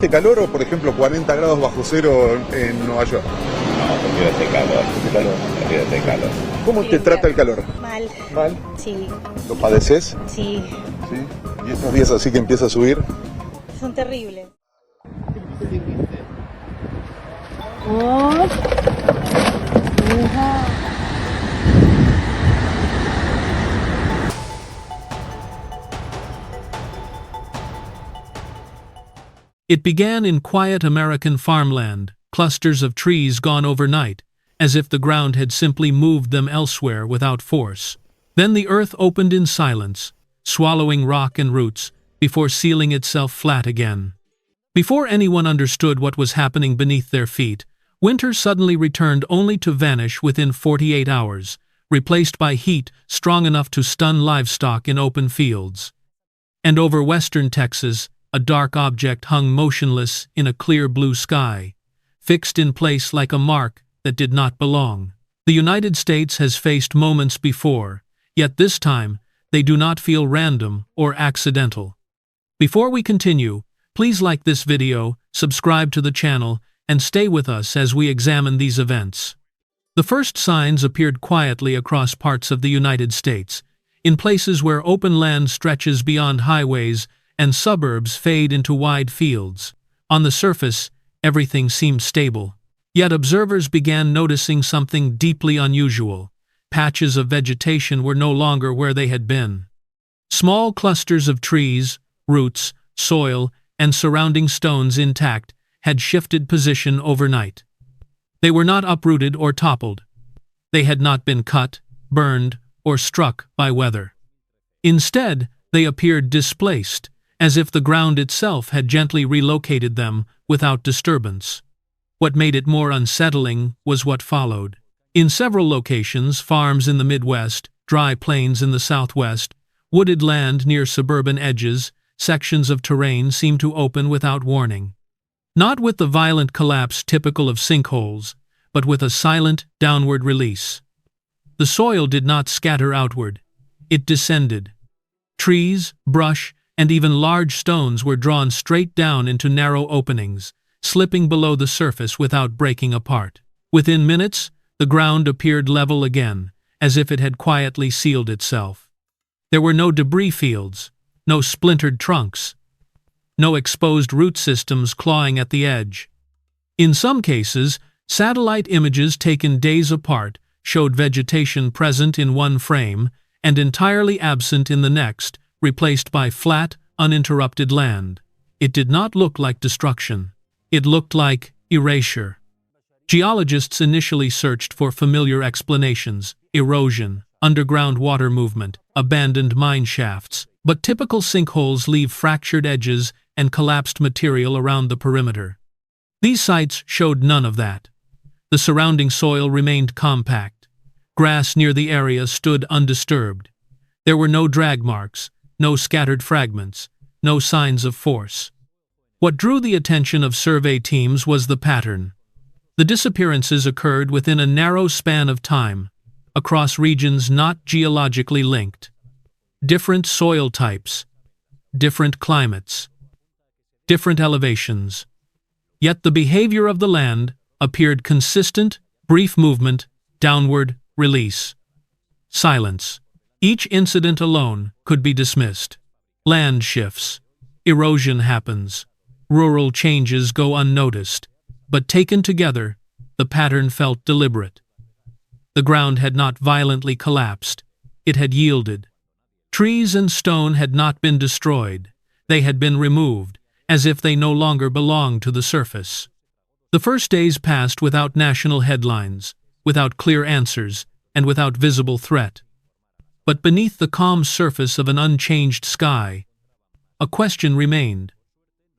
¿Hace calor o, por ejemplo, 40 grados bajo cero en Nueva York? No, prefiero este calor. ¿Este calor? Prefiero este calor. ¿Cómo te trata el calor? Mal. ¿Mal? Sí. ¿Lo padeces? Sí. ¿Sí? ¿Y estos días así que empieza a subir? Son terribles. It began in quiet American farmland, clusters of trees gone overnight, as if the ground had simply moved them elsewhere without force. Then the earth opened in silence, swallowing rock and roots, before sealing itself flat again. Before anyone understood what was happening beneath their feet, winter suddenly returned only to vanish within 48 hours, replaced by heat strong enough to stun livestock in open fields. And over western Texas, a dark object hung motionless in a clear blue sky, fixed in place like a mark that did not belong. The United States has faced moments before, yet this time, they do not feel random or accidental. Before we continue, please like this video, subscribe to the channel, and stay with us as we examine these events. The first signs appeared quietly across parts of the United States, in places where open land stretches beyond highways and suburbs fade into wide fields. On the surface, everything seemed stable. Yet observers began noticing something deeply unusual. Patches of vegetation were no longer where they had been. Small clusters of trees, roots, soil, and surrounding stones intact had shifted position overnight. They were not uprooted or toppled. They had not been cut, burned, or struck by weather. Instead, they appeared displaced, as if the ground itself had gently relocated them without disturbance. What made it more unsettling was what followed. In several locations, farms in the Midwest, dry plains in the Southwest, wooded land near suburban edges, sections of terrain seemed to open without warning. Not with the violent collapse typical of sinkholes, but with a silent, downward release. The soil did not scatter outward. It descended. Trees, brush, and even large stones were drawn straight down into narrow openings, slipping below the surface without breaking apart. Within minutes, the ground appeared level again, as if it had quietly sealed itself. There were no debris fields, no splintered trunks, no exposed root systems clawing at the edge. In some cases, satellite images taken days apart showed vegetation present in one frame and entirely absent in the next, replaced by flat, uninterrupted land. It did not look like destruction. It looked like erasure. Geologists initially searched for familiar explanations: erosion, underground water movement, abandoned mine shafts, but typical sinkholes leave fractured edges and collapsed material around the perimeter. These sites showed none of that. The surrounding soil remained compact. Grass near the area stood undisturbed. There were no drag marks, no scattered fragments, no signs of force. What drew the attention of survey teams was the pattern. The disappearances occurred within a narrow span of time, across regions not geologically linked. Different soil types, different climates, different elevations. Yet the behavior of the land appeared consistent: brief movement, downward, release. Silence. Each incident alone could be dismissed. Land shifts. Erosion happens. Rural changes go unnoticed. But taken together, the pattern felt deliberate. The ground had not violently collapsed. It had yielded. Trees and stone had not been destroyed. They had been removed, as if they no longer belonged to the surface. The first days passed without national headlines, without clear answers, and without visible threat. But beneath the calm surface of an unchanged sky, a question remained.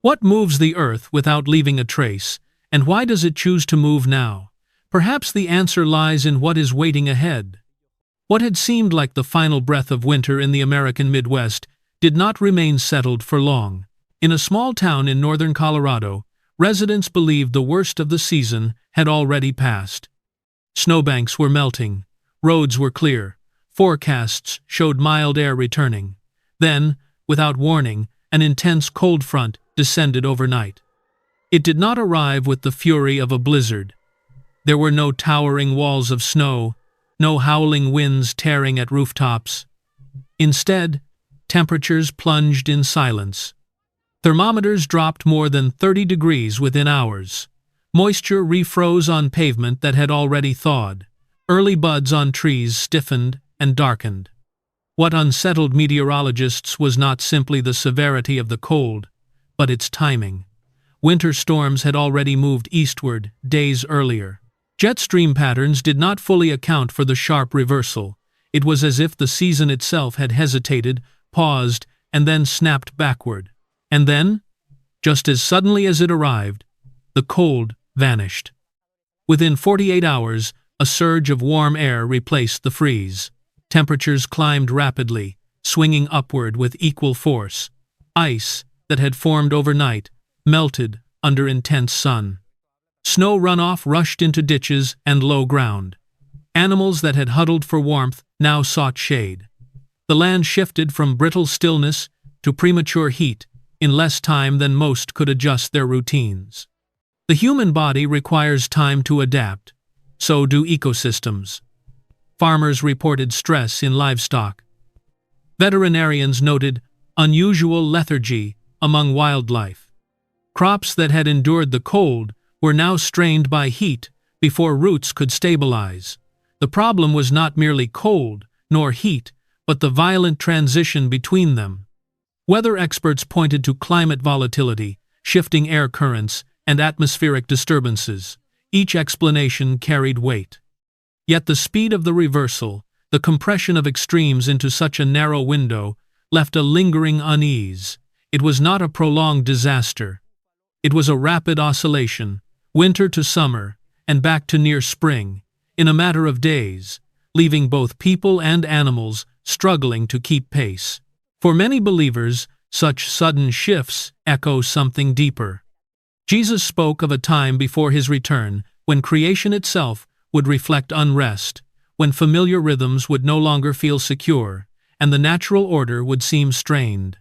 What moves the earth without leaving a trace, and why does it choose to move now? Perhaps the answer lies in what is waiting ahead. What had seemed like the final breath of winter in the American Midwest did not remain settled for long. In a small town in northern Colorado, residents believed the worst of the season had already passed. Snowbanks were melting. Roads were clear. Forecasts showed mild air returning. Then, without warning, an intense cold front descended overnight. It did not arrive with the fury of a blizzard. There were no towering walls of snow, no howling winds tearing at rooftops. Instead, temperatures plunged in silence. Thermometers dropped more than 30 degrees within hours. Moisture refroze on pavement that had already thawed. Early buds on trees stiffened and darkened. What unsettled meteorologists was not simply the severity of the cold, but its timing. Winter storms had already moved eastward days earlier. Jet stream patterns did not fully account for the sharp reversal. It was as if the season itself had hesitated, paused, and then snapped backward. And then, just as suddenly as it arrived, the cold vanished. Within 48 hours, a surge of warm air replaced the freeze. Temperatures climbed rapidly, swinging upward with equal force. Ice, that had formed overnight, melted under intense sun. Snow runoff rushed into ditches and low ground. Animals that had huddled for warmth now sought shade. The land shifted from brittle stillness to premature heat in less time than most could adjust their routines. The human body requires time to adapt. So do ecosystems. Farmers reported stress in livestock. Veterinarians noted unusual lethargy among wildlife. Crops that had endured the cold were now strained by heat before roots could stabilize. The problem was not merely cold nor heat, but the violent transition between them. Weather experts pointed to climate volatility, shifting air currents, and atmospheric disturbances. Each explanation carried weight. Yet the speed of the reversal, the compression of extremes into such a narrow window, left a lingering unease. It was not a prolonged disaster. It was a rapid oscillation, winter to summer, and back to near spring, in a matter of days, leaving both people and animals struggling to keep pace. For many believers, such sudden shifts echo something deeper. Jesus spoke of a time before his return when creation itself would reflect unrest, when familiar rhythms would no longer feel secure, and the natural order would seem strained.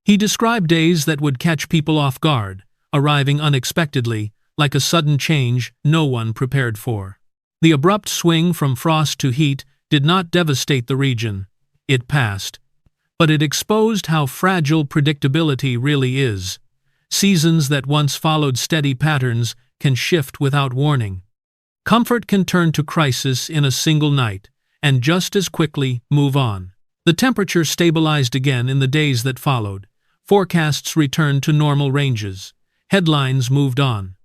He described days that would catch people off guard, arriving unexpectedly, like a sudden change no one prepared for. The abrupt swing from frost to heat did not devastate the region. It passed. But it exposed how fragile predictability really is. Seasons that once followed steady patterns can shift without warning. Comfort can turn to crisis in a single night, and just as quickly move on. The temperature stabilized again in the days that followed. Forecasts returned to normal ranges. Headlines moved on.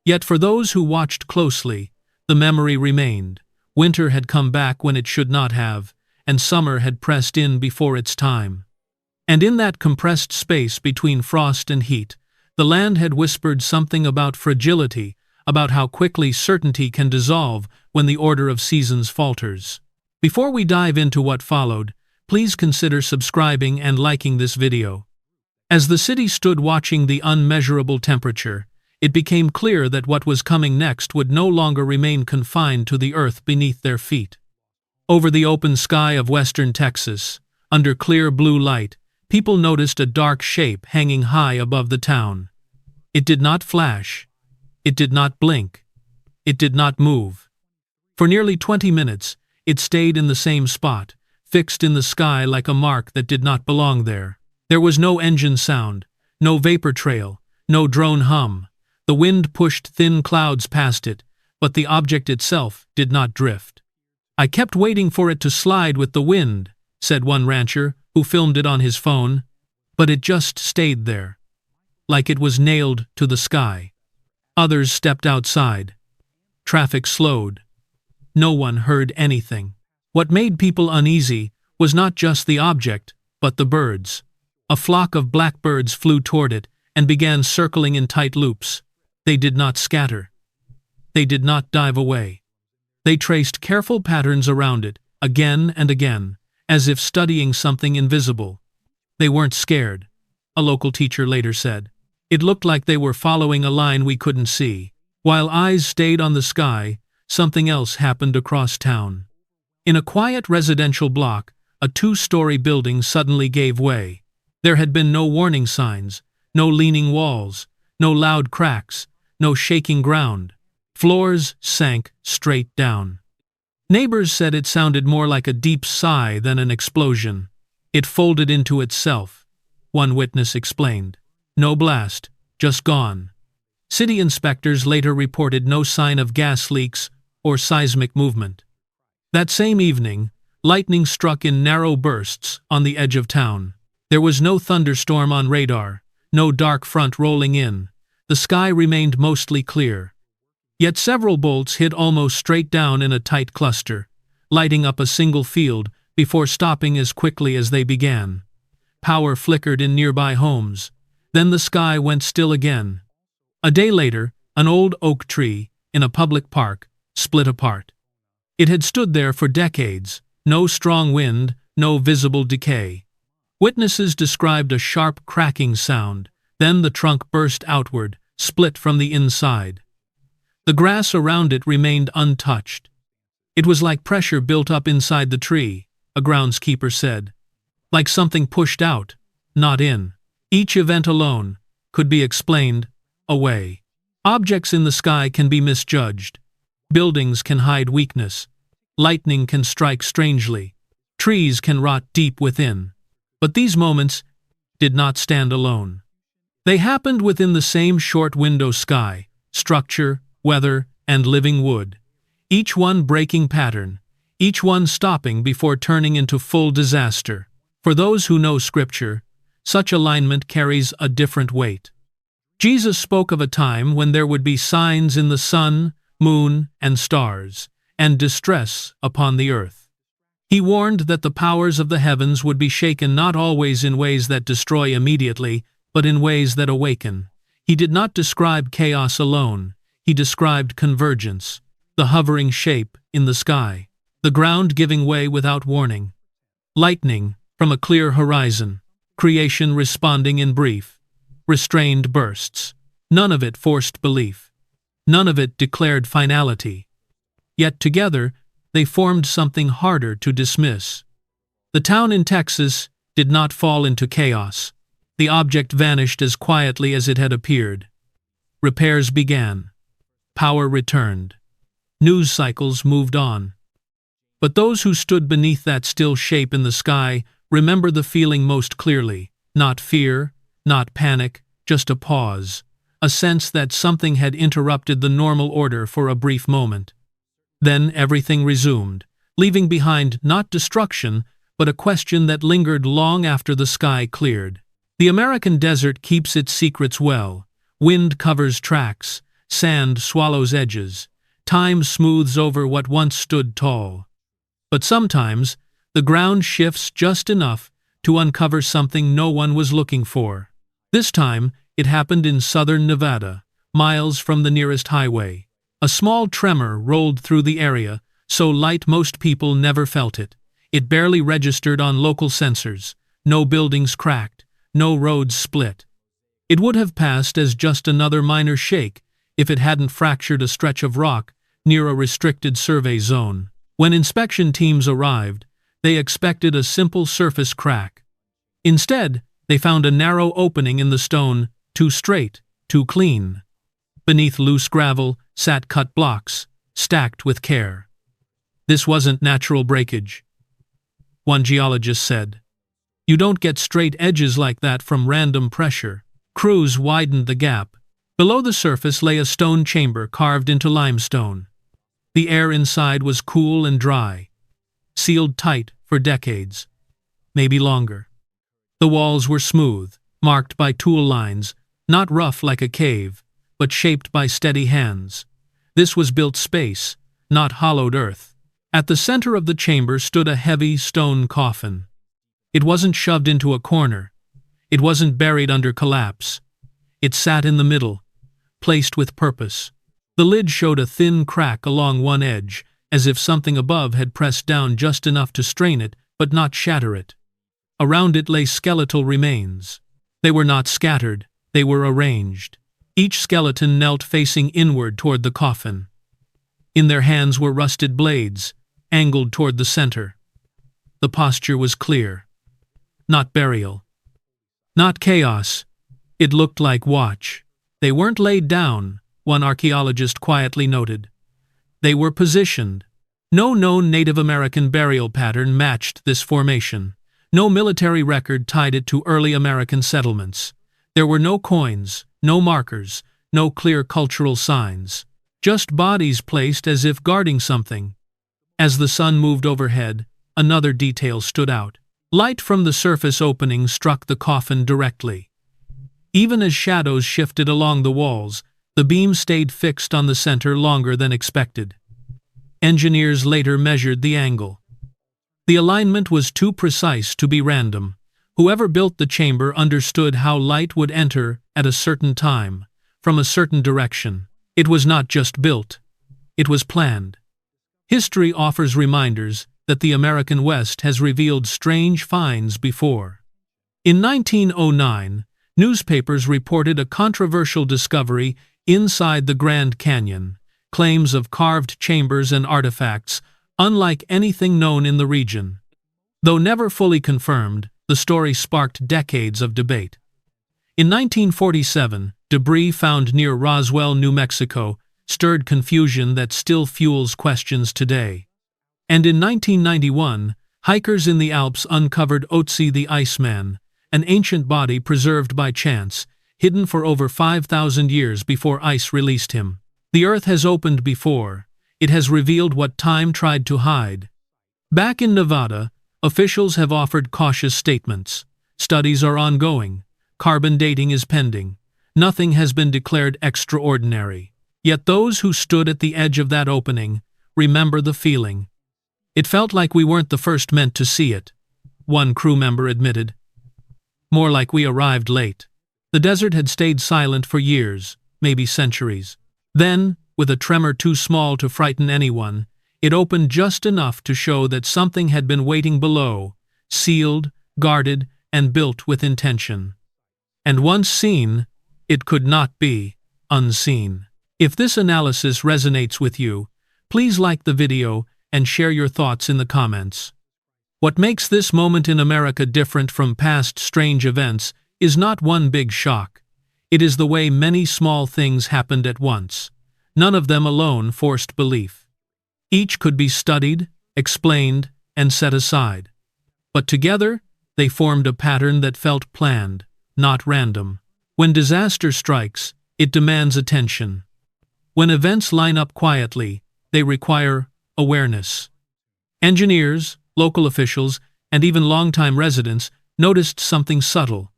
Yet for those who watched closely, the memory remained. Winter had come back when it should not have, and summer had pressed in before its time. And in that compressed space between frost and heat, the land had whispered something about fragility, about how quickly certainty can dissolve when the order of seasons falters. Before we dive into what followed, please consider subscribing and liking this video. As the city stood watching the unmeasurable temperature, it became clear that what was coming next would no longer remain confined to the earth beneath their feet. Over the open sky of western Texas, under clear blue light, people noticed a dark shape hanging high above the town. It did not flash. It did not blink. It did not move. For nearly 20 minutes, it stayed in the same spot, fixed in the sky like a mark that did not belong there. There was no engine sound, no vapor trail, no drone hum. The wind pushed thin clouds past it, but the object itself did not drift. "I kept waiting for it to slide with the wind," said one rancher, who filmed it on his phone. "But it just stayed there, like it was nailed to the sky." Others stepped outside. Traffic slowed. No one heard anything. What made people uneasy was not just the object, but the birds. A flock of blackbirds flew toward it and began circling in tight loops. They did not scatter. They did not dive away. They traced careful patterns around it, again and again, as if studying something invisible. They weren't scared, a local teacher later said. It looked like they were following a line we couldn't see. While eyes stayed on the sky, something else happened across town. In a quiet residential block, a 2-story building suddenly gave way. There had been no warning signs, no leaning walls, No loud cracks, no shaking ground. Floors sank straight down. Neighbors said it sounded more like a deep sigh than an explosion. It folded into itself, one witness explained. No blast, just gone. City inspectors later reported no sign of gas leaks or seismic movement. That same evening, lightning struck in narrow bursts on the edge of town. There was no thunderstorm on radar, no dark front rolling in. The sky remained mostly clear. Yet several bolts hit almost straight down in a tight cluster, lighting up a single field before stopping as quickly as they began. Power flickered in nearby homes. Then the sky went still again. A day later, an old oak tree in a public park split apart. It had stood there for decades, no strong wind, no visible decay. Witnesses described a sharp cracking sound, then the trunk burst outward, split from the inside. The grass around it remained untouched. It was like pressure built up inside the tree, a groundskeeper said. Like something pushed out, not in. Each event alone could be explained away. Objects in the sky can be misjudged. Buildings can hide weakness. Lightning can strike strangely. Trees can rot deep within. But these moments did not stand alone. They happened within the same short window sky, structure, weather, and living wood. Each one breaking pattern, each one stopping before turning into full disaster. For those who know Scripture, such alignment carries a different weight. Jesus spoke of a time when there would be signs in the sun, moon, and stars, and distress upon the earth. He warned that the powers of the heavens would be shaken not always in ways that destroy immediately, but in ways that awaken. He did not describe chaos alone. He described convergence, the hovering shape in the sky, the ground giving way without warning. Lightning from a clear horizon, creation responding in brief, restrained bursts. None of it forced belief. None of it declared finality. Yet together, they formed something harder to dismiss. The town in Texas did not fall into chaos. The object vanished as quietly as it had appeared. Repairs began. Power returned. News cycles moved on. But those who stood beneath that still shape in the sky remember the feeling most clearly. Not fear, not panic, just a pause. A sense that something had interrupted the normal order for a brief moment. Then everything resumed, leaving behind not destruction, but a question that lingered long after the sky cleared. The American desert keeps its secrets well. Wind covers tracks. Sand swallows edges. Time smooths over what once stood tall. But sometimes, the ground shifts just enough to uncover something no one was looking for. This time, it happened in southern Nevada, miles from the nearest highway. A small tremor rolled through the area, so light most people never felt it. It barely registered on local sensors. No buildings cracked. No roads split. It would have passed as just another minor shake if it hadn't fractured a stretch of rock near a restricted survey zone. When inspection teams arrived, they expected a simple surface crack. Instead, they found a narrow opening in the stone, too straight, too clean. Beneath loose gravel sat cut blocks, stacked with care. This wasn't natural breakage, one geologist said. You don't get straight edges like that from random pressure. Crews widened the gap. Below the surface lay a stone chamber carved into limestone. The air inside was cool and dry, sealed tight for decades, maybe longer. The walls were smooth, marked by tool lines, not rough like a cave, but shaped by steady hands. This was built space, not hollowed earth. At the center of the chamber stood a heavy stone coffin. It wasn't shoved into a corner. It wasn't buried under collapse. It sat in the middle, placed with purpose. The lid showed a thin crack along one edge, as if something above had pressed down just enough to strain it, but not shatter it. Around it lay skeletal remains. They were not scattered, they were arranged. Each skeleton knelt facing inward toward the coffin. In their hands were rusted blades, angled toward the center. The posture was clear. Not burial. Not chaos. It looked like watch. They weren't laid down, one archaeologist quietly noted. They were positioned. No known Native American burial pattern matched this formation. No military record tied it to early American settlements. There were no coins, no markers, no clear cultural signs. Just bodies placed as if guarding something. As the sun moved overhead, another detail stood out. Light from the surface opening struck the coffin directly. Even as shadows shifted along the walls, the beam stayed fixed on the center longer than expected. Engineers later measured the angle. The alignment was too precise to be random. Whoever built the chamber understood how light would enter at a certain time, from a certain direction. It was not just built. It was planned. History offers reminders that the American West has revealed strange finds before. In 1909, newspapers reported a controversial discovery inside the Grand Canyon, claims of carved chambers and artifacts, unlike anything known in the region. Though never fully confirmed, the story sparked decades of debate. In 1947, debris found near Roswell, New Mexico, stirred confusion that still fuels questions today. And in 1991, hikers in the Alps uncovered Otzi the Iceman, an ancient body preserved by chance, hidden for over 5,000 years before ice released him. The Earth has opened before. It has revealed what time tried to hide. Back in Nevada, officials have offered cautious statements. Studies are ongoing. Carbon dating is pending. Nothing has been declared extraordinary. Yet those who stood at the edge of that opening remember the feeling. It felt like we weren't the first meant to see it, one crew member admitted. More like we arrived late. The desert had stayed silent for years, maybe centuries. Then, with a tremor too small to frighten anyone, it opened just enough to show that something had been waiting below, sealed, guarded, and built with intention. And once seen, it could not be unseen. If this analysis resonates with you, please like the video and share your thoughts in the comments. What makes this moment in America different from past strange events is not one big shock. It is the way many small things happened at once. None of them alone forced belief. Each could be studied, explained, and set aside. But together, they formed a pattern that felt planned, not random. When disaster strikes, it demands attention. When events line up quietly, they require awareness. Engineers, local officials, and even longtime residents noticed something subtle.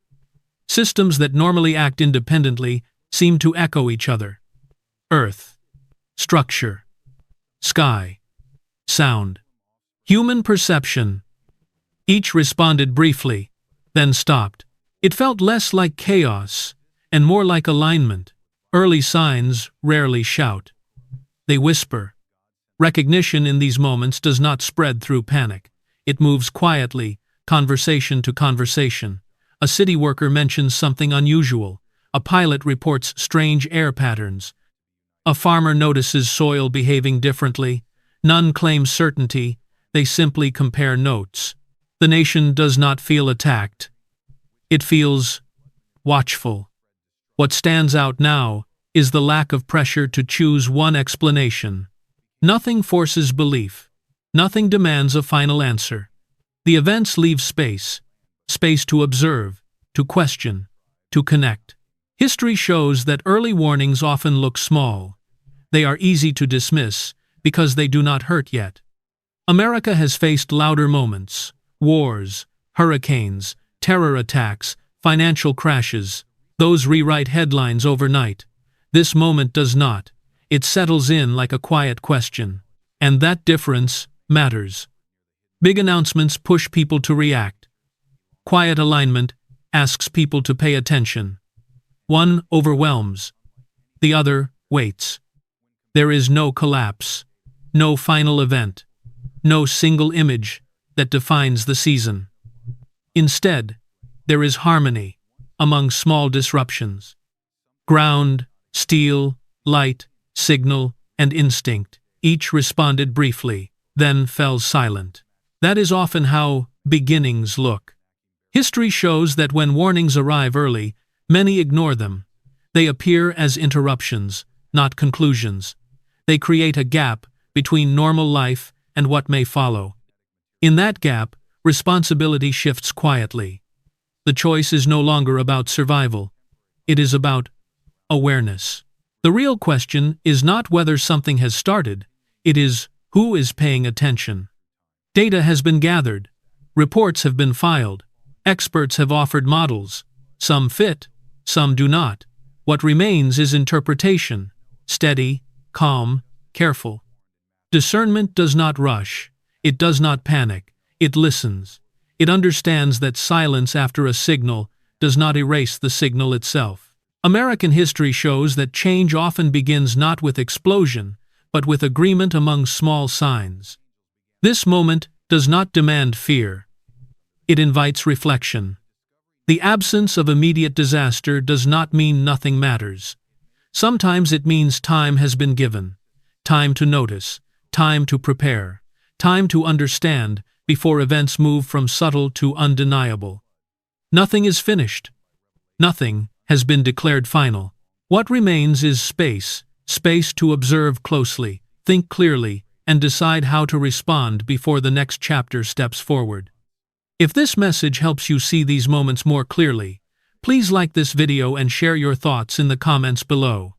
Systems that normally act independently seem to echo each other. Earth, structure, sky, sound, human perception. Each responded briefly, then stopped. It felt less like chaos and more like alignment. Early signs rarely shout. They whisper. Recognition in these moments does not spread through panic. It moves quietly, conversation to conversation. A city worker mentions something unusual. A pilot reports strange air patterns. A farmer notices soil behaving differently. None claim certainty. They simply compare notes. The nation does not feel attacked. It feels watchful. What stands out now is the lack of pressure to choose one explanation. Nothing forces belief. Nothing demands a final answer. The events leave space to observe, to question, to connect. History shows that early warnings often look small. They are easy to dismiss because they do not hurt yet. America has faced louder moments: wars, hurricanes, terror attacks, financial crashes. Those rewrite headlines overnight. This moment does not. It settles in like a quiet question. And that difference matters. Big announcements push people to react. Quiet alignment asks people to pay attention. One overwhelms. The other waits. There is no collapse, no final event, no single image that defines the season. Instead, there is harmony among small disruptions. Ground, steel, light, signal, and instinct, each responded briefly, then fell silent. That is often how beginnings look. History shows that when warnings arrive early, many ignore them. They appear as interruptions, not conclusions. They create a gap between normal life and what may follow. In that gap, responsibility shifts quietly. The choice is no longer about survival. It is about awareness. The real question is not whether something has started, it is who is paying attention. Data has been gathered. Reports have been filed. Experts have offered models. Some fit, some do not. What remains is interpretation, steady, calm, careful. Discernment does not rush. It does not panic. It listens. It understands that silence after a signal does not erase the signal itself. American history shows that change often begins not with explosion, but with agreement among small signs. This moment does not demand fear. It invites reflection. The absence of immediate disaster does not mean nothing matters. Sometimes it means time has been given. Time to notice. Time to prepare. Time to understand before events move from subtle to undeniable. Nothing is finished. Nothing has been declared final. What remains is space, space to observe closely, think clearly, and decide how to respond before the next chapter steps forward. If this message helps you see these moments more clearly, please like this video and share your thoughts in the comments below.